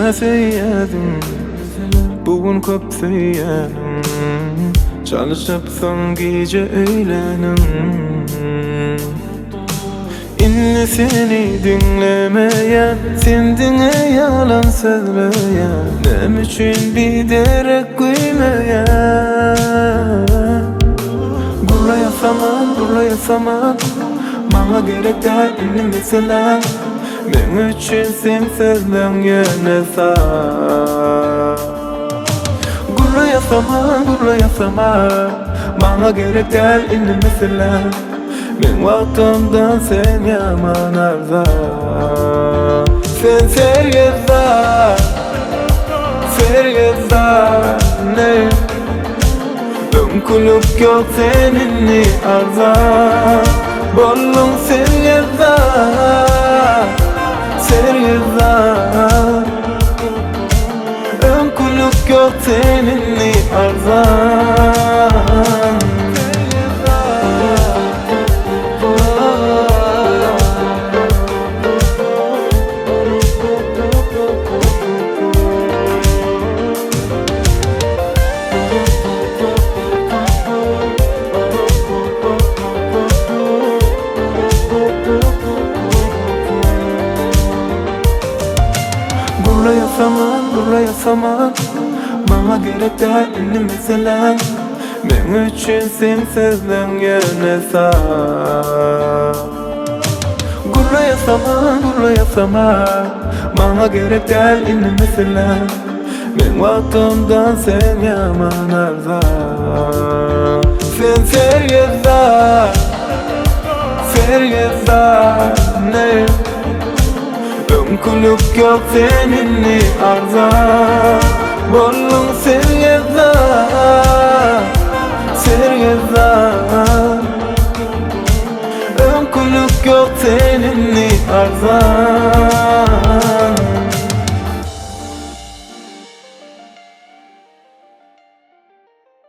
Düşünmeseydin bugün köp söylenim, çalışıpsan gece öğlenim. İnne seni dinlemeyen, sendine yalan söyleyen, nem üçün bir derek koymayan. Gurlayasaman, bana gerek değil inni mesela. Men üçün sen sözlen yöne sağ. Gurlayasaman, bana gerek değil inni mesela. Men vaktimden sen yaman arzan. Sen sergezar ne? Ömkülük yok seninni arzan. Bollun sergezar ömkülük yok seninni arzan. Gurlayasaman, bana gerek değil inni mesela. Men üçün sen sözlen yöne sağ. Gurlayasaman, bana gerek değil inni mesela. Men vaktimden sen yaman arzan. Sen sergezar ne? Ömkülük yok seninni arzan. Bollun sergezar ömkülük yok seninni arzan.